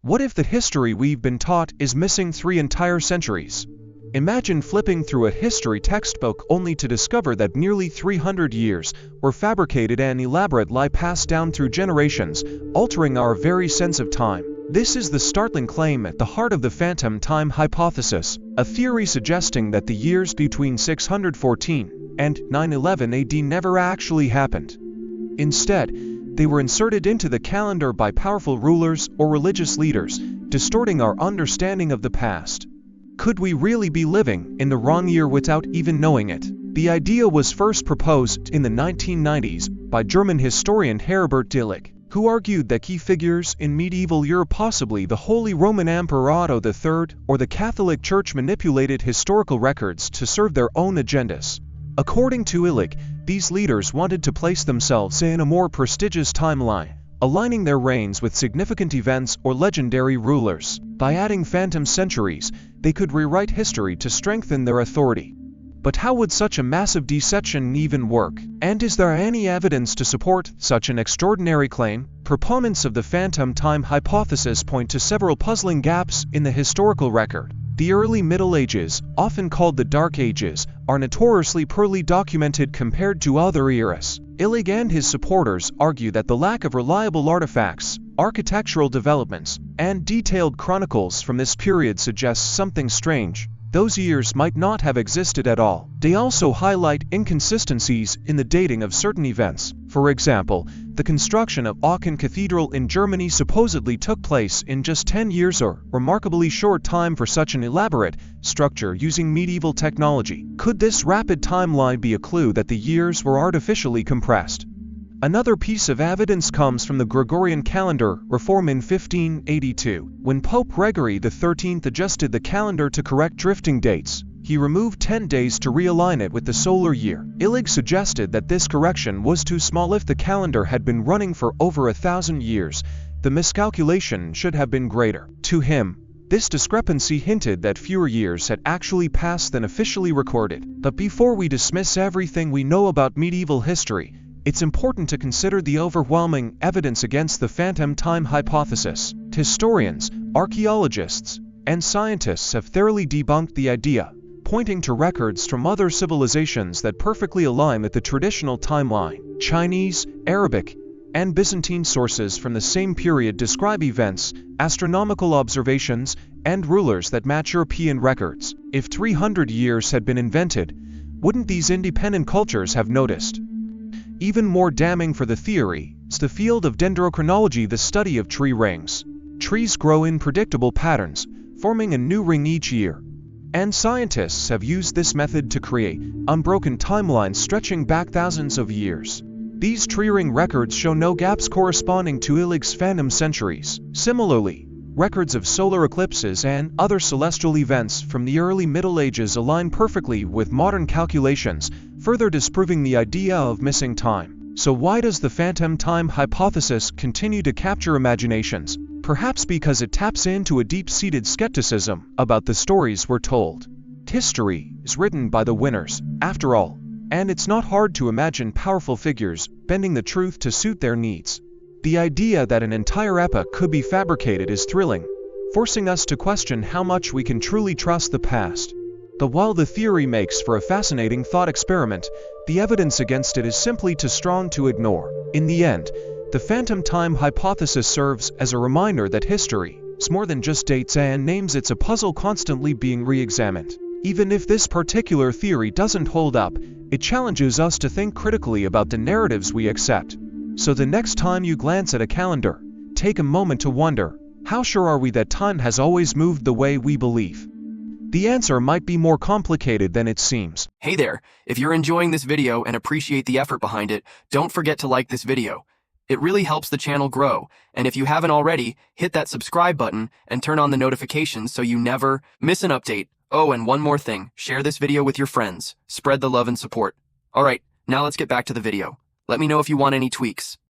What if the history we've been taught is missing 3 entire centuries? Imagine flipping through a history textbook only to discover that nearly 300 years were fabricated and elaborate lie passed down through generations, altering our very sense of time. This is the startling claim at the heart of the phantom time hypothesis, a theory suggesting that the years between 614 and 911 AD never actually happened. Instead, they were inserted into the calendar by powerful rulers or religious leaders, distorting our understanding of the past. Could we really be living in the wrong year without even knowing it? The idea was first proposed in the 1990s by German historian Heribert Illig, who argued that key figures in medieval Europe, possibly the Holy Roman Emperor Otto III or the Catholic Church, manipulated historical records to serve their own agendas. According to Illig, these leaders wanted to place themselves in a more prestigious timeline, aligning their reigns with significant events or legendary rulers. By adding phantom centuries, they could rewrite history to strengthen their authority. But how would such a massive deception even work? And is there any evidence to support such an extraordinary claim? Proponents of the phantom time hypothesis point to several puzzling gaps in the historical record. The early Middle Ages, often called the Dark Ages, are notoriously poorly documented compared to other eras. Illig and his supporters argue that the lack of reliable artifacts, architectural developments, and detailed chronicles from this period suggests something strange. Those years might not have existed at all. They also highlight inconsistencies in the dating of certain events. For example, the construction of Aachen Cathedral in Germany supposedly took place in just 10 years, or remarkably short time for such an elaborate structure using medieval technology. Could this rapid timeline be a clue that the years were artificially compressed? Another piece of evidence comes from the Gregorian calendar reform in 1582. When Pope Gregory XIII adjusted the calendar to correct drifting dates, he removed 10 days to realign it with the solar year. Illig suggested that this correction was too small. If the calendar had been running for over 1,000 years, the miscalculation should have been greater. To him, this discrepancy hinted that fewer years had actually passed than officially recorded. But before we dismiss everything we know about medieval history, it's important to consider the overwhelming evidence against the phantom time hypothesis. Historians, archaeologists, and scientists have thoroughly debunked the idea, pointing to records from other civilizations that perfectly align with the traditional timeline. Chinese, Arabic, and Byzantine sources from the same period describe events, astronomical observations, and rulers that match European records. If 300 years had been invented, wouldn't these independent cultures have noticed? Even more damning for the theory is the field of dendrochronology, the study of tree rings. Trees grow in predictable patterns, forming a new ring each year. And scientists have used this method to create unbroken timelines stretching back thousands of years. These tree ring records show no gaps corresponding to Illig's phantom centuries. Similarly, records of solar eclipses and other celestial events from the early Middle Ages align perfectly with modern calculations, further disproving the idea of missing time. So why does the phantom time hypothesis continue to capture imaginations? Perhaps because it taps into a deep-seated skepticism about the stories we're told. History is written by the winners, after all, and it's not hard to imagine powerful figures bending the truth to suit their needs. The idea that an entire epoch could be fabricated is thrilling, forcing us to question how much we can truly trust the past. But while the theory makes for a fascinating thought experiment, the evidence against it is simply too strong to ignore. In the end, the phantom time hypothesis serves as a reminder that history is more than just dates and names. It's a puzzle constantly being re-examined. Even if this particular theory doesn't hold up, it challenges us to think critically about the narratives we accept. So the next time you glance at a calendar, take a moment to wonder, how sure are we that time has always moved the way we believe? The answer might be more complicated than it seems. Hey there, if you're enjoying this video and appreciate the effort behind it, don't forget to like this video. It really helps the channel grow, and if you haven't already, hit that subscribe button and turn on the notifications so you never miss an update. Oh, and one more thing, share this video with your friends. Spread the love and support. Alright, now let's get back to the video. Let me know if you want any tweaks.